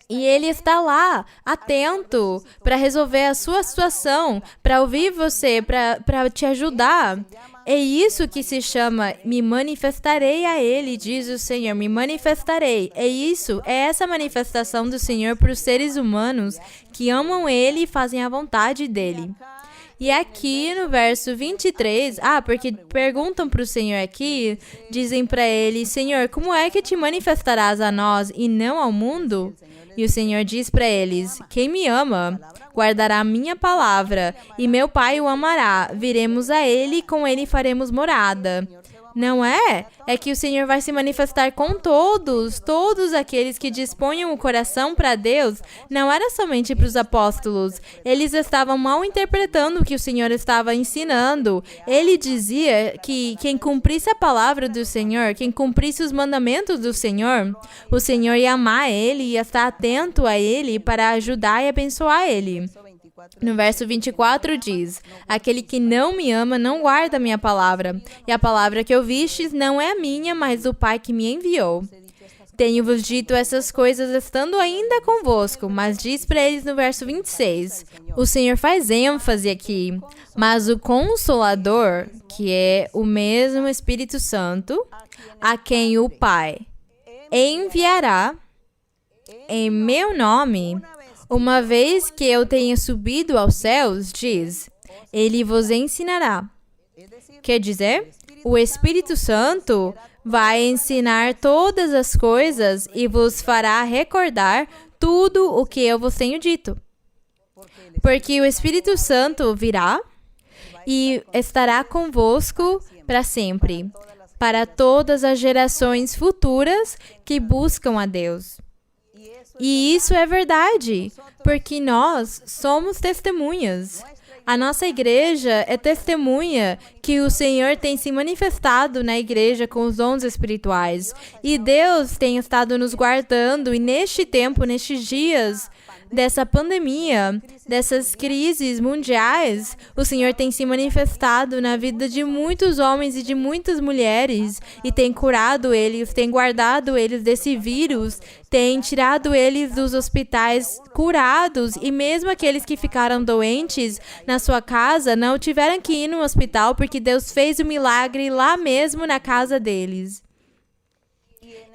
E Ele está lá, atento, para resolver a sua situação, para ouvir você, para te ajudar. É isso que se chama me manifestarei a Ele, diz o Senhor, me manifestarei. É isso, é essa manifestação do Senhor para os seres humanos que amam Ele e fazem a vontade dEle. E aqui no verso 23, porque perguntam para o Senhor aqui, dizem para Ele: Senhor, como é que te manifestarás a nós e não ao mundo? E o Senhor diz para eles: quem me ama, guardará a minha palavra, e meu Pai o amará. Viremos a Ele e com Ele faremos morada. Não é? É que o Senhor vai se manifestar com todos aqueles que disponham o coração para Deus. Não era somente para os apóstolos. Eles estavam mal interpretando o que o Senhor estava ensinando. Ele dizia que quem cumprisse a palavra do Senhor, quem cumprisse os mandamentos do Senhor, o Senhor ia amar Ele, ia estar atento a Ele para ajudar e abençoar Ele. No verso 24 diz: aquele que não me ama não guarda a minha palavra, e a palavra que ouvistes não é a minha, mas do Pai que me enviou. Tenho-vos dito essas coisas estando ainda convosco, mas diz para eles no verso 26. O Senhor faz ênfase aqui: mas o Consolador, que é o mesmo Espírito Santo, a quem o Pai enviará em meu nome, uma vez que eu tenha subido aos céus, diz, Ele vos ensinará Quer dizer, o Espírito Santo vai ensinar todas as coisas e vos fará recordar tudo o que eu vos tenho dito. Porque o Espírito Santo virá e estará convosco para sempre, para todas as gerações futuras que buscam a Deus. E isso é verdade, porque nós somos testemunhas. A nossa igreja é testemunha que o Senhor tem se manifestado na igreja com os dons espirituais. E Deus tem estado nos guardando, e neste tempo, nestes dias dessa pandemia, dessas crises mundiais, o Senhor tem se manifestado na vida de muitos homens e de muitas mulheres e tem curado eles, tem guardado eles desse vírus, tem tirado eles dos hospitais curados e mesmo aqueles que ficaram doentes na sua casa não tiveram que ir no hospital porque Deus fez o milagre lá mesmo na casa deles.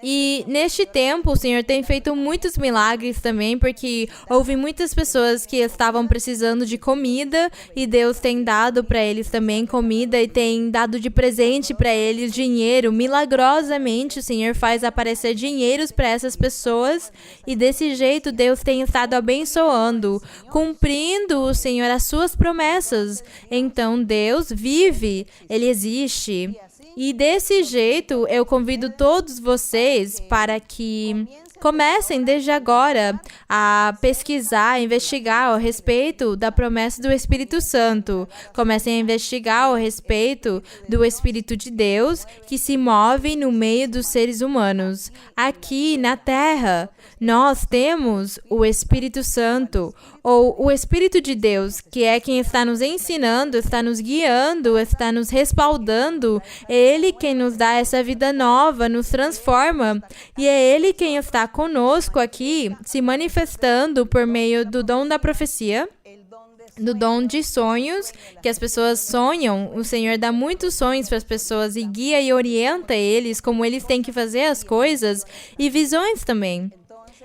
E neste tempo, o Senhor tem feito muitos milagres também, porque houve muitas pessoas que estavam precisando de comida e Deus tem dado para eles também comida e tem dado de presente para eles dinheiro. Milagrosamente, o Senhor faz aparecer dinheiros para essas pessoas e desse jeito Deus tem estado abençoando, cumprindo o Senhor as suas promessas. Então Deus vive, Ele existe. E desse jeito, eu convido todos vocês para que comecem desde agora a pesquisar, a investigar a respeito da promessa do Espírito Santo. Comecem a investigar a respeito do Espírito de Deus que se move no meio dos seres humanos. Aqui na Terra, nós temos o Espírito Santo, ou o Espírito de Deus, que é quem está nos ensinando, está nos guiando, está nos respaldando. É Ele quem nos dá essa vida nova, nos transforma. E é Ele quem está conosco aqui, se manifestando por meio do dom da profecia, do dom de sonhos, que as pessoas sonham. O Senhor dá muitos sonhos para as pessoas e guia e orienta eles como eles têm que fazer as coisas, e visões também.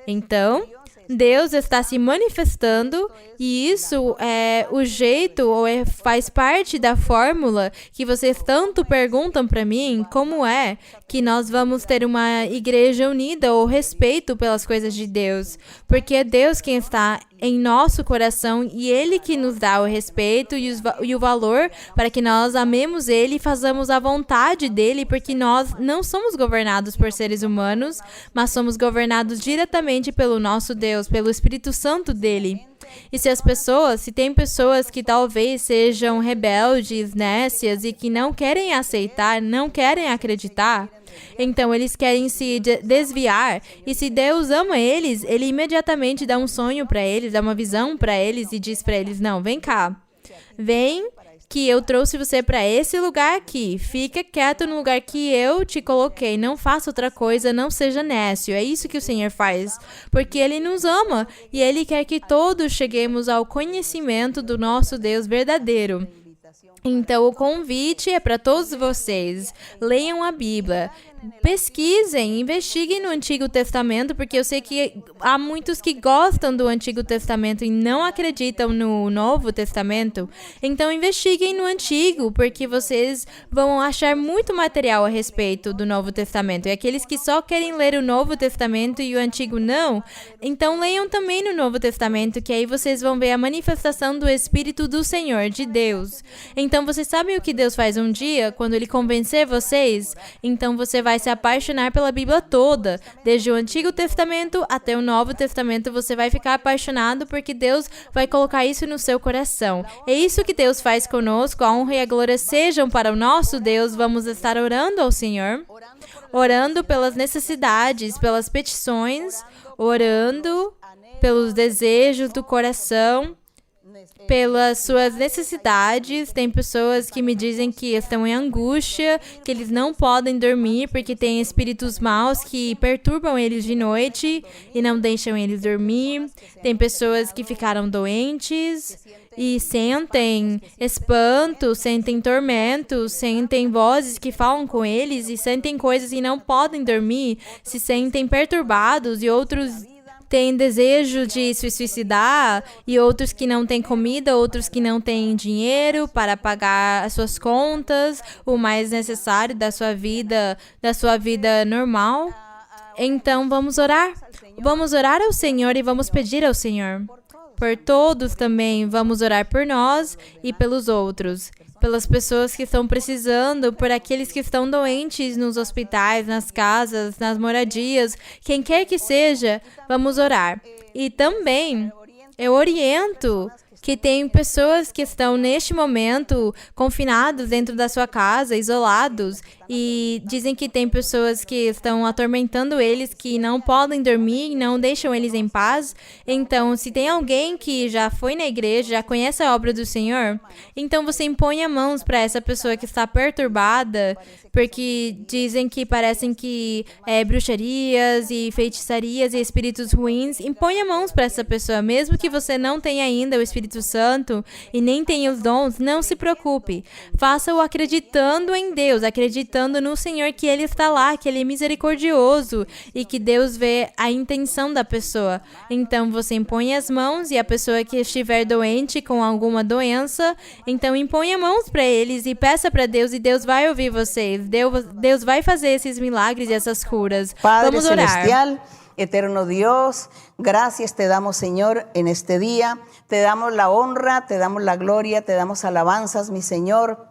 Então, Deus está se manifestando e isso é o jeito, ou faz parte da fórmula que vocês tanto perguntam para mim, como é que nós vamos ter uma igreja unida ou respeito pelas coisas de Deus. Porque é Deus quem está em nosso coração e Ele que nos dá o respeito e o valor para que nós amemos Ele e façamos a vontade dEle, porque nós não somos governados por seres humanos, mas somos governados diretamente pelo nosso Deus, pelo Espírito Santo dEle. E se tem pessoas que talvez sejam rebeldes, nécias e que não querem aceitar, não querem acreditar, então eles querem se desviar. E se Deus ama eles, Ele imediatamente dá um sonho para eles, dá uma visão para eles e diz para eles: não, vem cá, vem que eu trouxe você para esse lugar aqui. Fica quieto no lugar que eu te coloquei. Não faça outra coisa, não seja nécio. É isso que o Senhor faz, porque Ele nos ama e Ele quer que todos cheguemos ao conhecimento do nosso Deus verdadeiro. Então, o convite é para todos vocês. Leiam a Bíblia. Pesquisem, investiguem no Antigo Testamento, porque eu sei que há muitos que gostam do Antigo Testamento e não acreditam no Novo Testamento. Então, investiguem no Antigo, porque vocês vão achar muito material a respeito do Novo Testamento. E aqueles que só querem ler o Novo Testamento e o Antigo não, então leiam também no Novo Testamento, que aí vocês vão ver a manifestação do Espírito do Senhor, de Deus. Então, vocês sabem o que Deus faz um dia, quando Ele convencer vocês? Então, você vai se apaixonar pela Bíblia toda, desde o Antigo Testamento até o Novo Testamento. Você vai ficar apaixonado porque Deus vai colocar isso no seu coração. É isso que Deus faz conosco. A honra e a glória sejam para o nosso Deus. Vamos estar orando ao Senhor, orando pelas necessidades, pelas petições, orando pelos desejos do coração, pelas suas necessidades. Tem pessoas que me dizem que estão em angústia, que eles não podem dormir porque tem espíritos maus que perturbam eles de noite e não deixam eles dormir. Tem pessoas que ficaram doentes e sentem espanto, sentem tormento, sentem vozes que falam com eles e sentem coisas e não podem dormir, se sentem perturbados, e outros têm desejo de se suicidar e outros que não têm comida, outros que não têm dinheiro para pagar as suas contas, o mais necessário da sua vida normal. Então vamos orar. Vamos orar ao Senhor e vamos pedir ao Senhor. Por todos também, vamos orar por nós e pelos outros. Pelas pessoas que estão precisando, por aqueles que estão doentes nos hospitais, nas casas, nas moradias, quem quer que seja, vamos orar. E também, eu oriento que tem pessoas que estão neste momento confinados dentro da sua casa, isolados, e dizem que tem pessoas que estão atormentando eles, que não podem dormir, não deixam eles em paz. Então, se tem alguém que já foi na igreja, já conhece a obra do Senhor, então você impõe as mãos para essa pessoa que está perturbada, porque dizem que parecem que bruxarias e feitiçarias e espíritos ruins. Impõe as mãos para essa pessoa, mesmo que você não tenha ainda o Espírito Santo e nem tenha os dons, não se preocupe. Faça-o acreditando em Deus, acreditando no Senhor, que Ele está lá, que Ele é misericordioso e que Deus vê a intenção da pessoa. Então você impõe as mãos e a pessoa que estiver doente com alguma doença, então impõe as mãos para eles e peça para Deus, e Deus vai ouvir vocês. Deus vai fazer esses milagres e essas curas. Padre Vamos orar. Celestial, eterno Dios, gracias te damos, Señor, en este día. Te damos la honra, te damos la gloria, te damos alabanzas, mi Señor.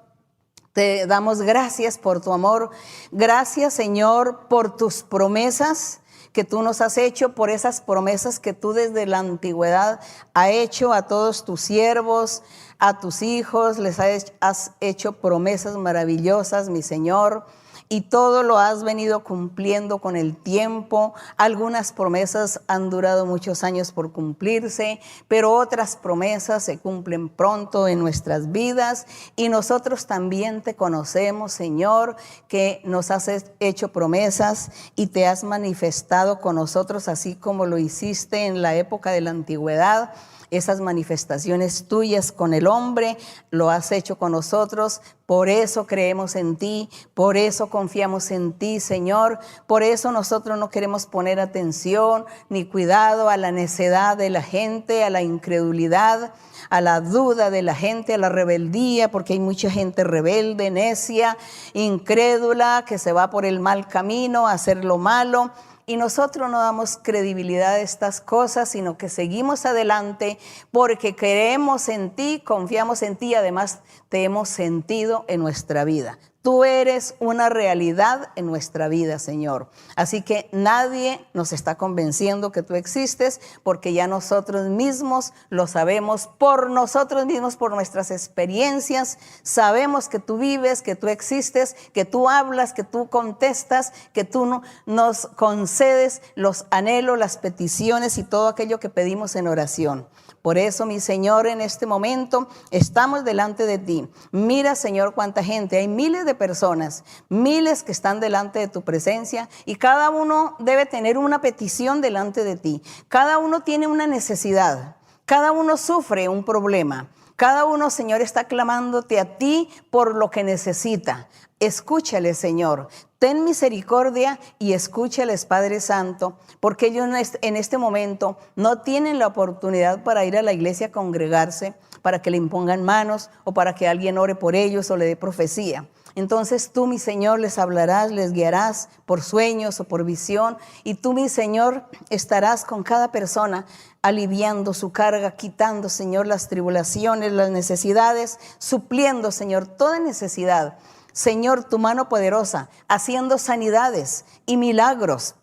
Te damos gracias por tu amor. Gracias, Señor, por tus promesas que tú nos has hecho, por esas promesas que tú desde la antigüedad has hecho a todos tus siervos, a tus hijos. Les has hecho promesas maravillosas, mi Señor. Y todo lo has venido cumpliendo con el tiempo. Algunas promesas han durado muchos años por cumplirse, pero otras promesas se cumplen pronto en nuestras vidas. Y nosotros también te conocemos, Señor, que nos has hecho promesas y te has manifestado con nosotros, así como lo hiciste en la época de la antigüedad. Esas manifestaciones tuyas con el hombre lo has hecho con nosotros. Por eso creemos en ti, por eso confiamos en ti, Señor. Por eso nosotros no queremos poner atención ni cuidado a la necedad de la gente, a la incredulidad, a la duda de la gente, a la rebeldía, porque hay mucha gente rebelde, necia, incrédula, que se va por el mal camino a hacer lo malo. Y nosotros no damos credibilidad a estas cosas, sino que seguimos adelante porque creemos en ti, confiamos en ti y además te hemos sentido en nuestra vida. Tú eres una realidad en nuestra vida, Señor. Así que nadie nos está convenciendo que tú existes, porque ya nosotros mismos lo sabemos por nosotros mismos, por nuestras experiencias. Sabemos que tú vives, que tú existes, que tú hablas, que tú contestas, que tú nos concedes los anhelos, las peticiones y todo aquello que pedimos en oración. Por eso, mi Señor, en este momento estamos delante de ti. Mira, Señor, cuánta gente. Hay miles de personas, miles que están delante de tu presencia, y cada uno debe tener una petición delante de ti. Cada uno tiene una necesidad. Cada uno sufre un problema. Cada uno, Señor, está clamándote a ti por lo que necesita. Escúchale, Señor. Ten misericordia y escúchales, Padre Santo, porque ellos en este momento no tienen la oportunidad para ir a la iglesia a congregarse, para que le impongan manos o para que alguien ore por ellos o le dé profecía. Entonces tú, mi Señor, les hablarás, les guiarás por sueños o por visión, y tú, mi Señor, estarás con cada persona aliviando su carga, quitando, Señor, las tribulaciones, las necesidades, supliendo, Señor, toda necesidad. Señor, tu mano poderosa, haciendo sanidades y milagros,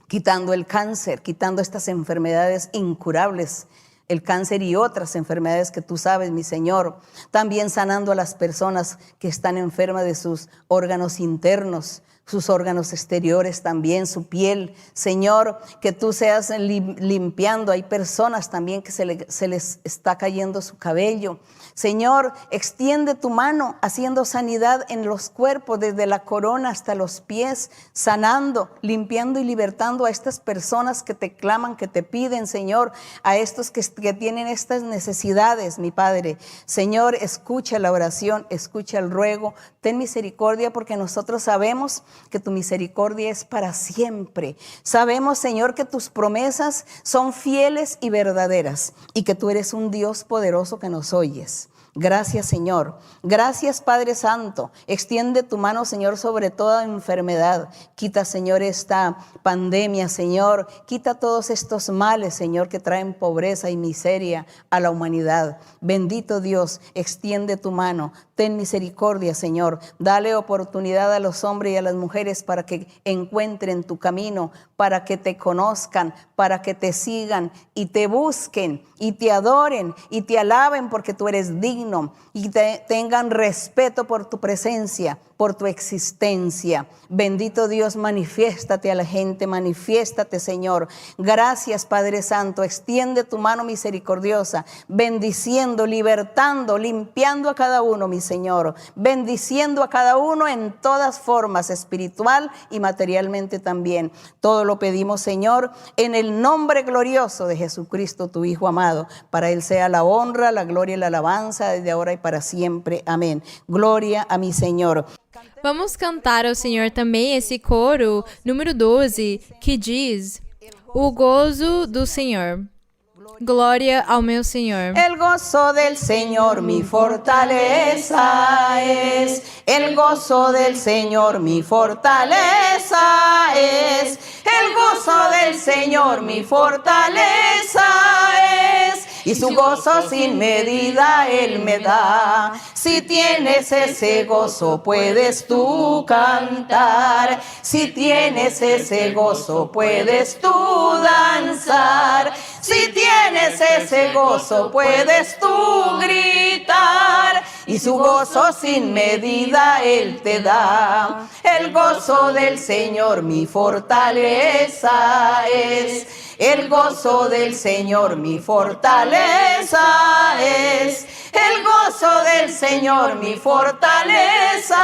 quitando el cáncer, quitando estas enfermedades incurables, el cáncer y otras enfermedades que tú sabes, mi Señor. También sanando a las personas que están enfermas de sus órganos internos, sus órganos exteriores también, su piel. Señor, que tú seas limpiando. Hay personas también que se les está cayendo su cabello. Señor, extiende tu mano haciendo sanidad en los cuerpos, desde la corona hasta los pies, sanando, limpiando y libertando a estas personas que te claman, que te piden, Señor, a estos que tienen estas necesidades, mi Padre. Señor, escucha la oración, escucha el ruego, ten misericordia, porque nosotros sabemos que tu misericordia es para siempre. Sabemos, Señor, que tus promesas son fieles y verdaderas y que tú eres un Dios poderoso que nos oyes. Gracias, Señor. Gracias, Padre Santo. Extiende tu mano, Señor, sobre toda enfermedad. Quita, Señor, esta pandemia, Señor. Quita todos estos males, Señor, que traen pobreza y miseria a la humanidad. Bendito Dios, extiende tu mano. Ten misericordia, Señor. Dale oportunidad a los hombres y a las mujeres para que encuentren tu camino, para que te conozcan, para que te sigan y te busquen y te adoren y te alaben porque tú eres digno y tengan respeto por tu presencia, por tu existencia. Bendito Dios, manifiéstate a la gente, manifiéstate, Señor. Gracias, Padre Santo. Extiende tu mano misericordiosa, bendiciendo, libertando, limpiando a cada uno, mi Señor. Bendiciendo a cada uno en todas formas, espiritual y materialmente también. Todo lo pedimos, Señor, en el nombre glorioso de Jesucristo, tu Hijo amado. Para Él sea la honra, la gloria y la alabanza desde ahora y para siempre. Amén. Gloria a mi Señor. Vamos cantar ao Senhor também esse coro número 12, que diz: O gozo do Senhor. Glória ao meu Senhor. El gozo del Señor mi fortaleza es. El gozo del Señor mi fortaleza es. El gozo del Señor mi fortaleza es. Y su gozo sin medida Él me da. Si tienes ese gozo puedes tú cantar. Si tienes ese gozo puedes tú danzar. Si tienes ese gozo puedes tú gritar. Y su gozo sin medida Él te da. El gozo del Señor mi fortaleza es. El gozo del Señor mi fortaleza es. El gozo del Señor mi fortaleza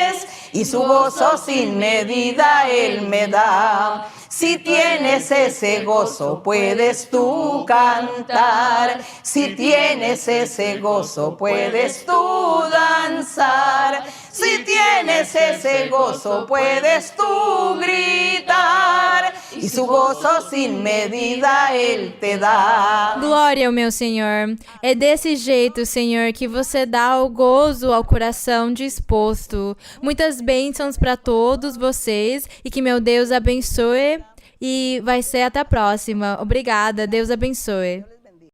es. Y su gozo sin medida Él me da. Si tienes ese gozo puedes tú cantar. Si tienes ese gozo puedes tú danzar. Si tienes esse gozo puedes tú gritar. E su gozo sin medida Ele te dá. Glória ao meu Senhor. É desse jeito, Senhor, que você dá o gozo ao coração disposto. Muitas bênçãos para todos vocês e que meu Deus abençoe. E vai ser até a próxima. Obrigada. Deus abençoe.